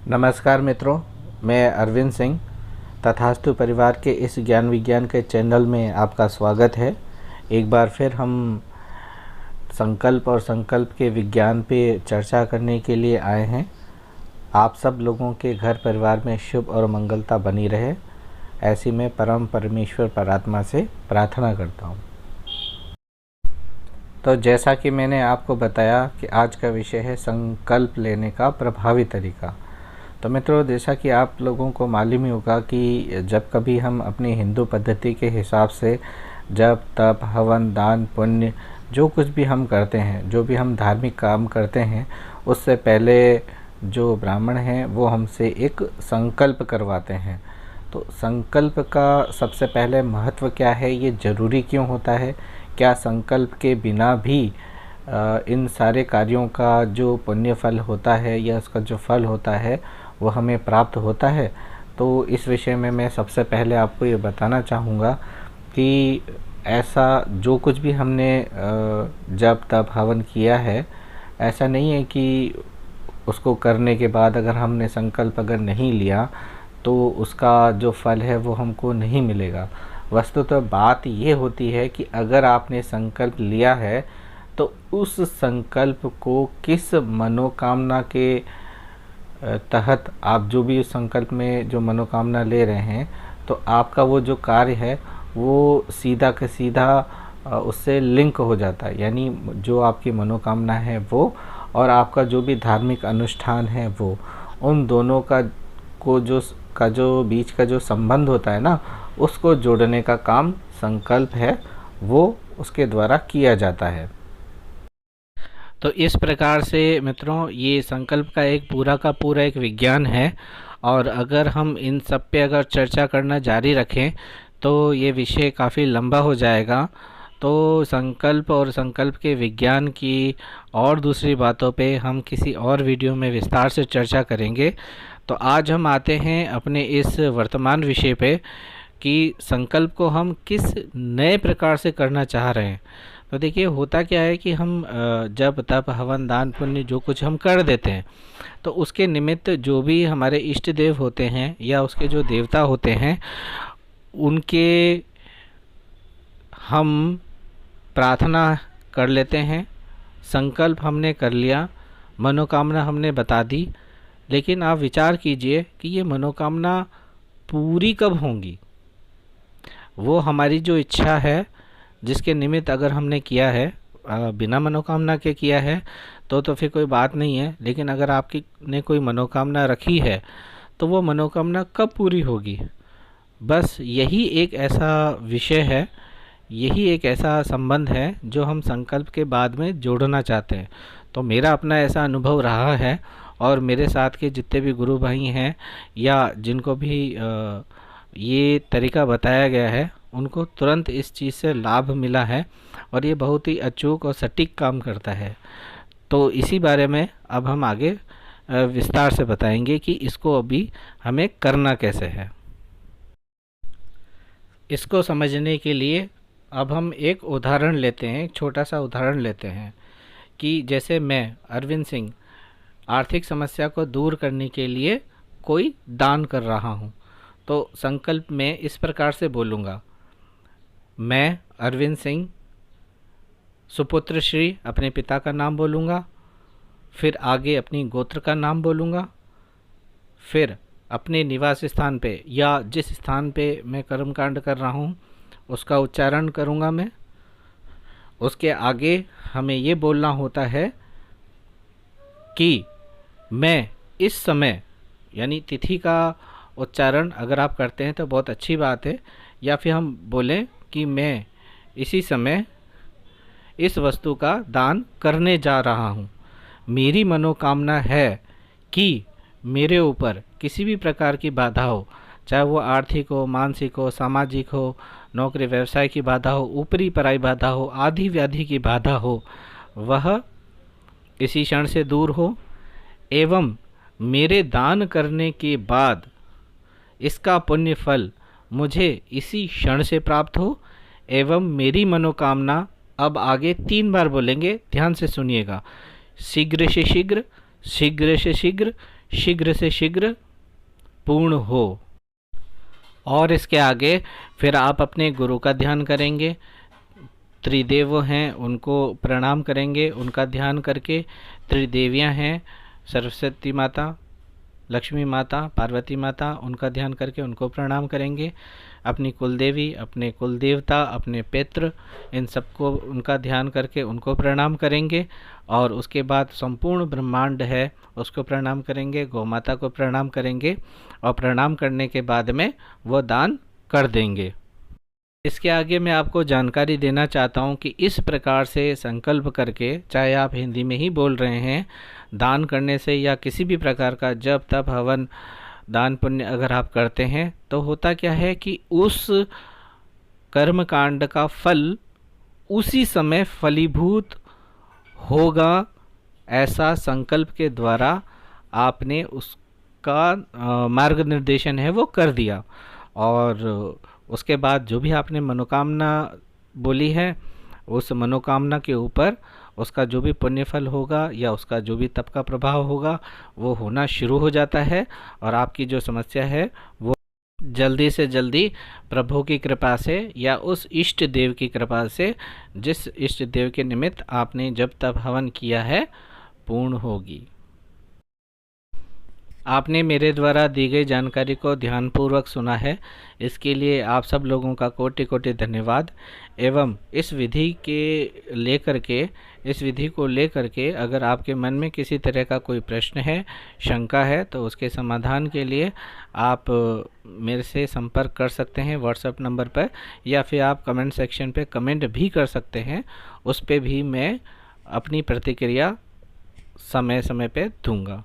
नमस्कार मित्रों, मैं अरविंद सिंह तथास्तु परिवार के इस ज्ञान विज्ञान के चैनल में आपका स्वागत है। एक बार फिर हम संकल्प और संकल्प के विज्ञान पे चर्चा करने के लिए आए हैं। आप सब लोगों के घर परिवार में शुभ और मंगलता बनी रहे, ऐसी मैं परम परमेश्वर परात्मा से प्रार्थना करता हूँ। तो जैसा कि मैंने आपको बताया कि आज का विषय है संकल्प लेने का प्रभावी तरीका। तो मित्रों, जैसा कि आप लोगों को मालूम ही होगा कि जब कभी हम अपनी हिंदू पद्धति के हिसाब से जप तप हवन दान पुण्य जो कुछ भी हम करते हैं, जो भी हम धार्मिक काम करते हैं, उससे पहले जो ब्राह्मण हैं वो हमसे एक संकल्प करवाते हैं। तो संकल्प का सबसे पहले महत्व क्या है, ये ज़रूरी क्यों होता है, क्या संकल्प के बिना भी इन सारे कार्यों का जो पुण्य फल होता है या उसका जो फल होता है वो हमें प्राप्त होता है। तो इस विषय में मैं सबसे पहले आपको ये बताना चाहूँगा कि ऐसा जो कुछ भी हमने जप तप हवन किया है, ऐसा नहीं है कि उसको करने के बाद अगर हमने संकल्प अगर नहीं लिया तो उसका जो फल है वो हमको नहीं मिलेगा। वस्तुतः बात ये होती है कि अगर आपने संकल्प लिया है तो उस संकल्प को किस मनोकामना के तहत आप जो भी उस संकल्प में जो मनोकामना ले रहे हैं, तो आपका वो जो कार्य है वो सीधा का सीधा उससे लिंक हो जाता है। यानी जो आपकी मनोकामना है वो और आपका जो भी धार्मिक अनुष्ठान है वो, उन दोनों का जो बीच का जो संबंध होता है ना, उसको जोड़ने का काम संकल्प है, वो उसके द्वारा किया जाता है। तो इस प्रकार से मित्रों, ये संकल्प का एक पूरा का पूरा एक विज्ञान है और अगर हम इन सब पे अगर चर्चा करना जारी रखें तो ये विषय काफ़ी लंबा हो जाएगा। तो संकल्प और संकल्प के विज्ञान की और दूसरी बातों पे हम किसी और वीडियो में विस्तार से चर्चा करेंगे। तो आज हम आते हैं अपने इस वर्तमान विषय पे कि संकल्प को हम किस नए प्रकार से करना चाह रहे हैं। तो देखिए, होता क्या है कि हम जब तप हवन दान पुण्य जो कुछ हम कर देते हैं, तो उसके निमित्त जो भी हमारे इष्ट देव होते हैं या उसके जो देवता होते हैं, उनके हम प्रार्थना कर लेते हैं। संकल्प हमने कर लिया, मनोकामना हमने बता दी, लेकिन आप विचार कीजिए कि ये मनोकामना पूरी कब होंगी। वो हमारी जो इच्छा है जिसके निमित्त अगर हमने किया है, बिना मनोकामना के किया है तो फिर कोई बात नहीं है। लेकिन अगर आपकी ने कोई मनोकामना रखी है तो वो मनोकामना कब पूरी होगी। बस यही एक ऐसा विषय है, यही एक ऐसा संबंध है जो हम संकल्प के बाद में जोड़ना चाहते हैं। तो मेरा अपना ऐसा अनुभव रहा है और मेरे साथ के जितने भी गुरु भाई हैं या जिनको भी ये तरीका बताया गया है, उनको तुरंत इस चीज़ से लाभ मिला है और ये बहुत ही अचूक और सटीक काम करता है। तो इसी बारे में अब हम आगे विस्तार से बताएंगे कि इसको अभी हमें करना कैसे है। इसको समझने के लिए अब हम एक उदाहरण लेते हैं, एक छोटा सा उदाहरण लेते हैं कि जैसे मैं अरविंद सिंह आर्थिक समस्या को दूर करने के लिए कोई दान कर रहा हूँ। तो संकल्प में इस प्रकार से बोलूँगा, मैं अरविंद सिंह सुपुत्र श्री अपने पिता का नाम बोलूँगा, फिर आगे अपनी गोत्र का नाम बोलूँगा, फिर अपने निवास स्थान पे या जिस स्थान पे मैं कर्मकांड कर रहा हूँ उसका उच्चारण करूँगा मैं। उसके आगे हमें ये बोलना होता है कि मैं इस समय, यानी तिथि का उच्चारण अगर आप करते हैं तो बहुत अच्छी बात है, या फिर हम बोलें कि मैं इसी समय इस वस्तु का दान करने जा रहा हूँ। मेरी मनोकामना है कि मेरे ऊपर किसी भी प्रकार की बाधा हो, चाहे वो आर्थिक हो, मानसिक हो, सामाजिक हो, नौकरी व्यवसाय की बाधा हो, ऊपरी पराई बाधा हो, आदि व्याधि की बाधा हो, वह इसी क्षण से दूर हो एवं मेरे दान करने के बाद इसका पुण्य फल मुझे इसी क्षण से प्राप्त हो एवं मेरी मनोकामना, अब आगे 3 बार बोलेंगे, ध्यान से सुनिएगा, शीघ्र से शीघ्र, शीघ्र से शीघ्र, शीघ्र से शीघ्र पूर्ण हो। और इसके आगे फिर आप अपने गुरु का ध्यान करेंगे, त्रिदेव हैं उनको प्रणाम करेंगे, उनका ध्यान करके। त्रिदेवियां हैं सरस्वती माता, लक्ष्मी माता, पार्वती माता, उनका ध्यान करके उनको प्रणाम करेंगे। अपनी कुलदेवी, अपने कुलदेवता, अपने पितृ, इन सबको उनका ध्यान करके उनको प्रणाम करेंगे। और उसके बाद संपूर्ण ब्रह्मांड है उसको प्रणाम करेंगे, गौ माता को प्रणाम करेंगे। और प्रणाम करने के बाद में वो दान कर देंगे। इसके आगे मैं आपको जानकारी देना चाहता हूँ कि इस प्रकार से संकल्प करके, चाहे आप हिंदी में ही बोल रहे हैं, दान करने से या किसी भी प्रकार का जप तप हवन दान पुण्य अगर आप करते हैं तो होता क्या है कि उस कर्म कांड का फल उसी समय फलीभूत होगा, ऐसा संकल्प के द्वारा आपने उसका मार्ग निर्देशन है वो कर दिया। और उसके बाद जो भी आपने मनोकामना बोली है, उस मनोकामना के ऊपर उसका जो भी पुण्य फल होगा या उसका जो भी तप का प्रभाव होगा वो होना शुरू हो जाता है। और आपकी जो समस्या है वो जल्दी से जल्दी प्रभु की कृपा से या उस इष्ट देव की कृपा से, जिस इष्ट देव के निमित्त आपने जब तप हवन किया है, पूर्ण होगी। आपने मेरे द्वारा दी गई जानकारी को ध्यानपूर्वक सुना है, इसके लिए आप सब लोगों का कोटि कोटि धन्यवाद। एवं इस विधि को लेकर के अगर आपके मन में किसी तरह का कोई प्रश्न है, शंका है, तो उसके समाधान के लिए आप मेरे से संपर्क कर सकते हैं व्हाट्सएप नंबर पर, या फिर आप कमेंट सेक्शन पे कमेंट भी कर सकते हैं। उस पे भी मैं अपनी प्रतिक्रिया समय समय पे दूंगा।